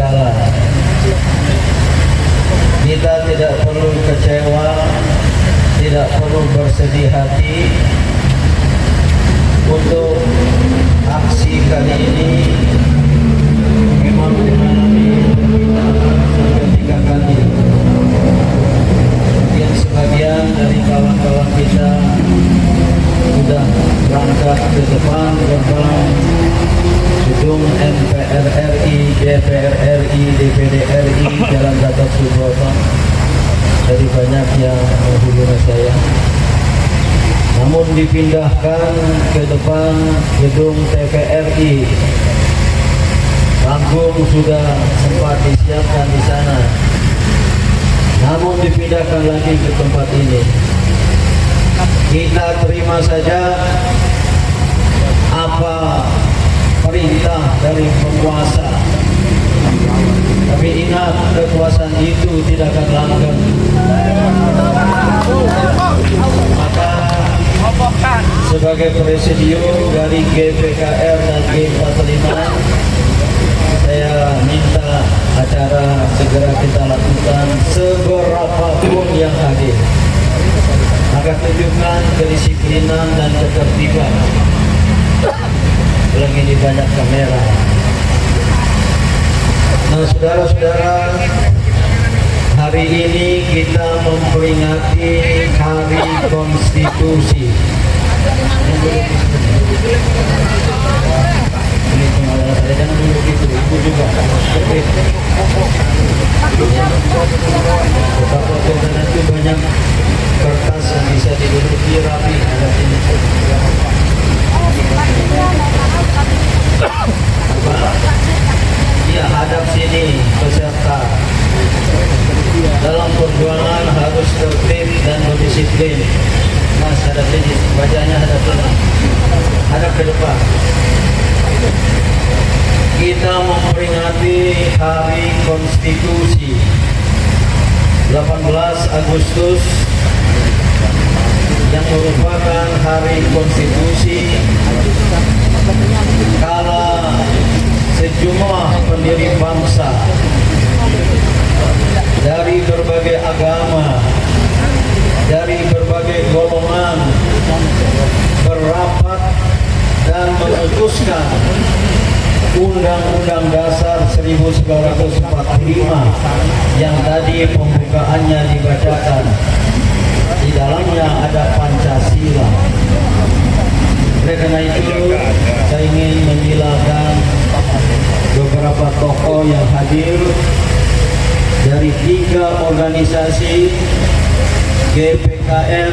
berjalan. Kita tidak perlu kecewa, tidak perlu bersedih hati untuk aksi kali ini. Memang mengalami sampai 3 kali. Mungkin sebagian dari kawan-kawan kita sudah berangkat ke depan gerbang gedung MPR RI, DPR RI, DPD RI, Jalan Gatot Subroto. Jadi banyak yang menghubungi saya. Namun dipindahkan ke depan gedung TVRI. Panggung sudah sempat disiapkan di sana. Namun dipindahkan lagi ke tempat ini. Kita terima saja apa perintah dari penguasa. Tapi ingat, kekuasaan itu tidak akan langgeng. Maka sebagai presidium dari GPKR dan G45, saya minta acara segera kita lakukan seberapapun yang hadir. Maka tunjukkan kedisiplinan dan ketertiban. Ulang ini banyak kamera. Nah, saudara-saudara, hari ini kita memperingati Hari Konstitusi. Ini pengawalan saya, jangan dulu gitu, ibu juga. Betapa kita nanti banyak kertas yang bisa diduduki rapi. Ada sini. Ya, hadap sini peserta. Dalam perjuangan harus tertib dan berdisiplin. Mas, hadap sini, bacanya hadap sini. Hadap ke depan. Kita memperingati Hari Konstitusi 18 Agustus yang merupakan Hari Konstitusi kala sejumlah pendiri bangsa dari berbagai agama, dari berbagai golongan berapat dan memutuskan Undang-Undang Dasar 1945 yang tadi pembukaannya dibacakan. Di dalamnya ada Pancasila. Oleh karena itu, saya ingin menyilakan beberapa tokoh yang hadir dari 3 organisasi GPKR,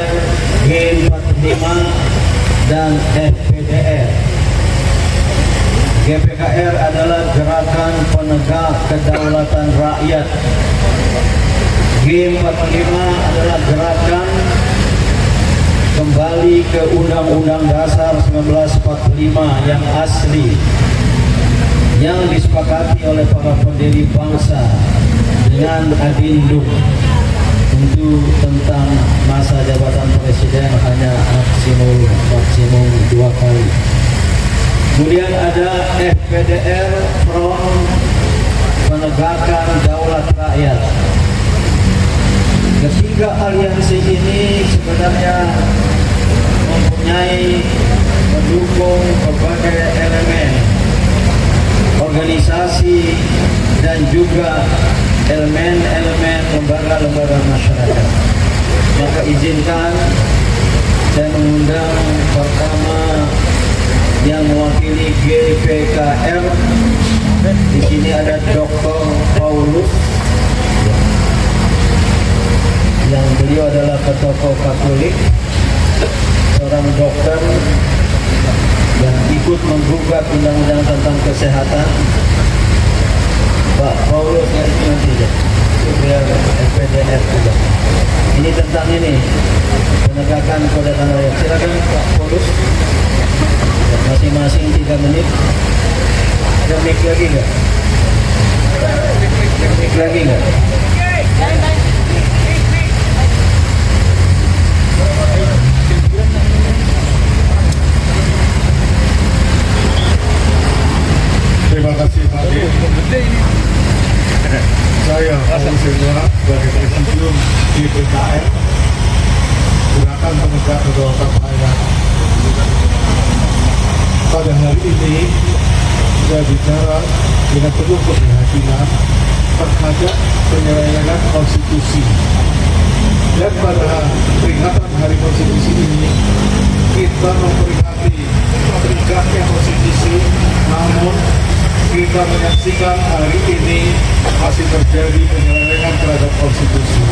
G45, dan FPDR. GPKR adalah Gerakan Penegak Kedaulatan Rakyat. G45 adalah gerakan kembali ke Undang-Undang Dasar 1945 yang asli, yang disepakati oleh para pendiri bangsa dengan adendum tentu tentang masa jabatan presiden hanya maksimum 2 kali. Kemudian ada FPDR, Front Penegakan Daulat Rakyat. Ketiga aliansi ini sebenarnya mempunyai pendukung berbagai elemen, organisasi, dan juga elemen-elemen lembaga-lembaga masyarakat. Maka izinkan saya mengundang pertama yang mewakili GPKR. Di sini ada Dr. Paulus, yang beliau adalah tokoh Katolik, seorang dokter yang ikut menggugat undang-undang tentang kesehatan. Pak Paulus nanti ya, biar FPDR juga. Ini tentang ini penegakan kedaulatan rakyat. Silakan Pak Paulus, masing-masing 3 menit. Ada mic lagi nggak? Mic lagi nggak? Terima kasih Pak Dir. saya Paulus Senior sebagai Presidium GPKR Gerakan Penegak Kedaulatan Rakyat. Pada hari ini saya bicara dengan penuh keprihatinan terhadap penyelewengan konstitusi. Dan pada peringatan Hari Konstitusi ini kita memperingati tegaknya konstitusi, namun kita menyaksikan hari ini masih terjadi penyelewengan terhadap konstitusi.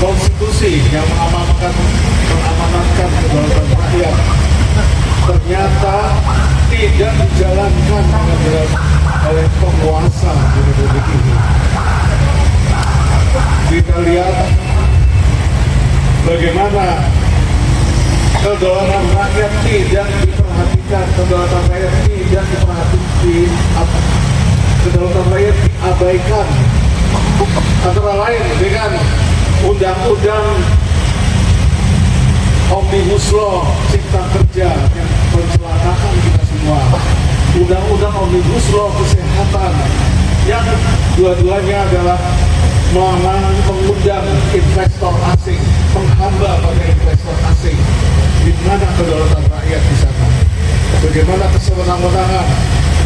Konstitusi yang mengamanatkan kedaulatan rakyat ternyata tidak dijalankan dengan benar oleh penguasa di Republik ini. Kita lihat bagaimana kedaulatan rakyat tidak diperhatikan, kedaulatan rakyat tidak diperhatikan, kedaulatan rakyat diabaikan, antara lain dengan undang-undang Omnibus Law Cipta Kerja yang mencelakakan kita semua, undang-undang Omnibus Law Kesehatan yang dua-duanya adalah mengundang investor asing, menghamba pada investor asing. Di mana kedaulatan rakyat di sana? Bagaimana kesewenang-wenangan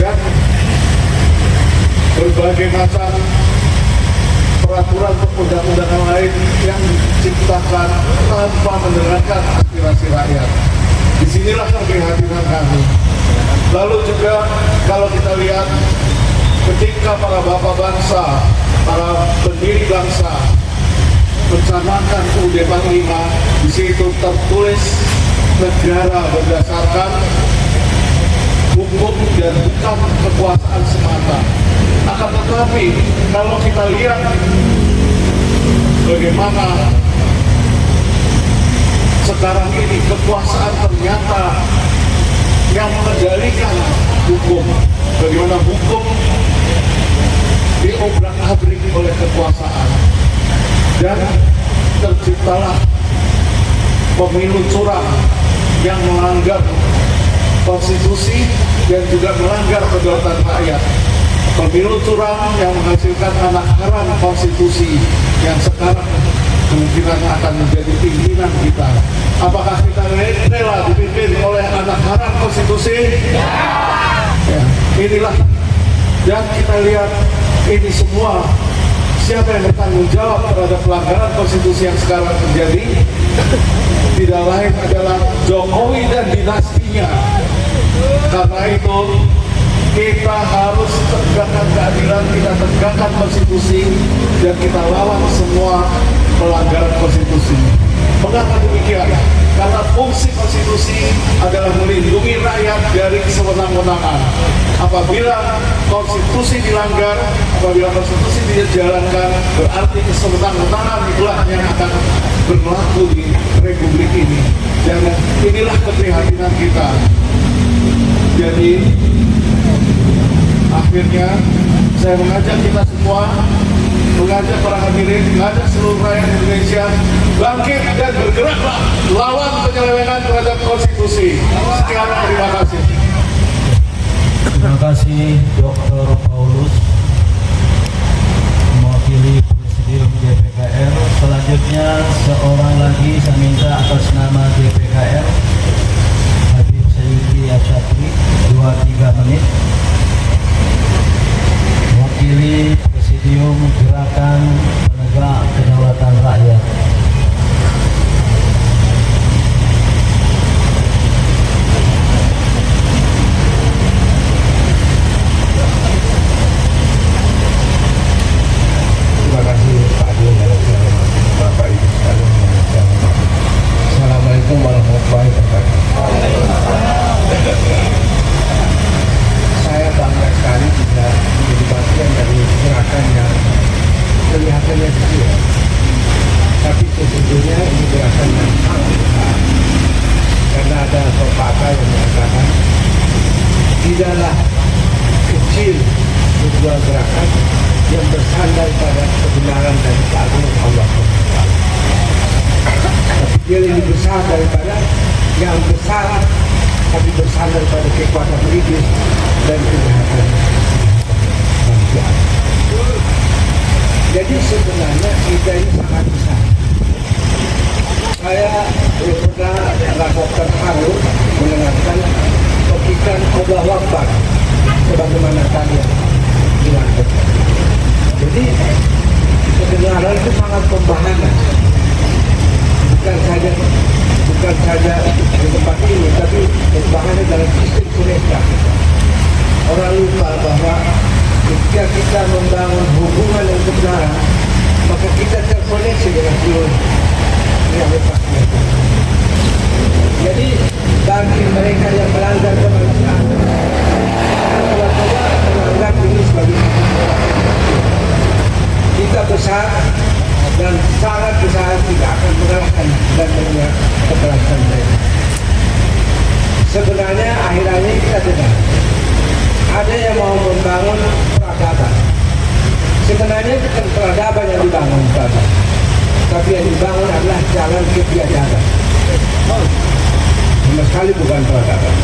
dan berbagai macam peraturan undang-undangan lain yang diciptakan tanpa mendengarkan aspirasi rakyat. Disinilah keprihatinan kami. Lalu juga kalau kita lihat ketika para bapak bangsa, para pendiri bangsa mencanangkan UUD 45, di situ tertulis negara berdasarkan hukum dan bukan kekuasaan semata. Akan tetapi kalau kita lihat bagaimana sekarang ini kekuasaan ternyata yang mengendalikan hukum, bagaimana hukum diobrak-abrik oleh kekuasaan, dan terciptalah pemilu curang yang melanggar konstitusi dan juga melanggar kedaulatan rakyat. Pemilu curang yang menghasilkan anak haram konstitusi yang sekarang kemungkinan akan menjadi pimpinan kita. Apakah kita rela dipimpin oleh anak haram konstitusi? Ya, inilah. Dan kita lihat ini semua, siapa yang bertanggung jawab terhadap pelanggaran konstitusi yang sekarang terjadi? Tidak lain adalah Jokowi dan dinastinya. Karena itu kita harus tegakkan keadilan, kita tegakkan konstitusi, dan kita lawan semua pelanggaran konstitusi. Mengapa demikian? Karena fungsi konstitusi adalah melindungi rakyat dari kesewenang-wenangan. Apabila konstitusi dilanggar, apabila konstitusi dijalankan, berarti kesewenang-wenangan itulah yang akan berlaku di Republik ini. Dan inilah keprihatinan kita. Jadi akhirnya saya mengajak kita semua, mengajak para hadirin, mengajak seluruh rakyat Indonesia bangkit dan bergeraklah lawan penyelewengan terhadap konstitusi. Sekian, terima kasih. Terima kasih Dr. Paulus mewakili Presidium GPKR. Selanjutnya seorang lagi saya minta atas nama GPKR, Habib Sayyidi Asyatri, 2-3 menit. Mewakili Presidium Gerakan Penegak Kedaulatan Rakyat. Terima kasih Pak Adi dan Bapak Ibu sekalian. Assalamualaikum warahmatullahi wabarakatuh. Saya bangga sekali bisa menjadi bagian dari gerakan yang kelihatannya kecil, tapi sesungguhnya ini gerakan yang sangat besar. Karena ada pepatah yang mengatakan tidaklah kecil sebuah gerakan yang bersandar pada kebenaran dan keagungan Allah SWT. Tapi dia lebih besar daripada yang besar tapi bersandar pada kekuatan iblis dan kejahatan manusia. Jadi sebenarnya kita ini sangat besar. Saya pernah rasa terharu mendengarkan petikan Allahu Akbar sebagaimana kalian dilakukan. Jadi kebenaran itu sangat pembahanan. Bukan saja di tempat ini, tapi pembahanan dalam sistem Indonesia. Orang lupa bahwa ketika kita membangun hubungan yang kebenaran, maka kita terkoneksi dengan seluruh yang lepasnya. Jadi bagi mereka yang melanggar kemanusiaan, coba menganggap ini sebagai kita besar dan sangat besar, tidak akan mengalahkan dan mendengar kekerasan mereka. Sebenarnya akhir-akhir kita dengar ada yang mau membangun peradaban. Sebenarnya bukan peradaban yang dibangun, tapi yang dibangun adalah jalan kebiadaban. Sama sekali bukan peradaban.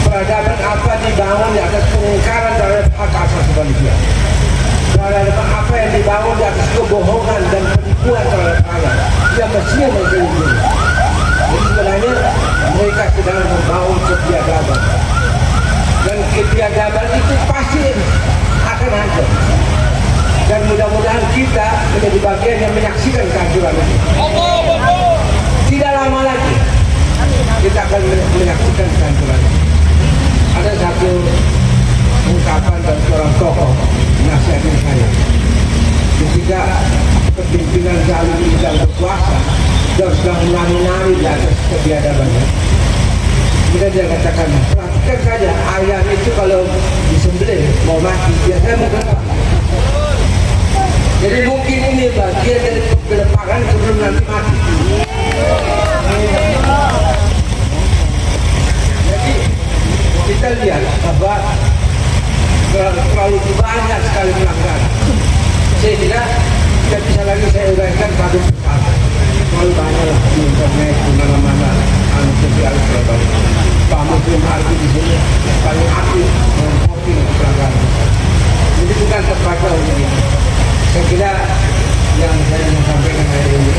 Peradaban apa dibangun di atas pengingkaran terhadap hak asasi manusia. Peradaban apa yang dibangun di atas kebohongan dan penipuan terhadap rakyat yang mestinya menjadi. Jadi sebenarnya mereka sedang membangun kebiadaban. Dan kebiadaban itu pasti akan hancur. Dan mudah-mudahan kita menjadi bagian yang menyaksikan kehancuran ini. Tidak lama lagi kita akan menyaksikan kehancuran ini. Ada satu ungkapan dari seorang tokoh nasihatnya saya. Ketika kepimpinan zalim ini sedang berkuasa dan sedang menari-nari di atas kebiadabannya, kemudian dia katakan, perhatikan saja ayam itu kalau disembelih mau mati biasanya bergerak. Jadi mungkin ini bagian dari penggeleparan sebelum nanti mati. Jadi kita lihat bahwa terlalu banyak sekali pelanggaran, sehingga tidak bisa lagi saya uraikan satu persatu. Terlalu banyak lah di internet, di mana-mana, sosial terlalu. Pak Muslim Arti di sini paling aktif memposting pelanggaran. Jadi bukan terbaca untuk ini. Saya kira yang saya mau sampaikan hari ini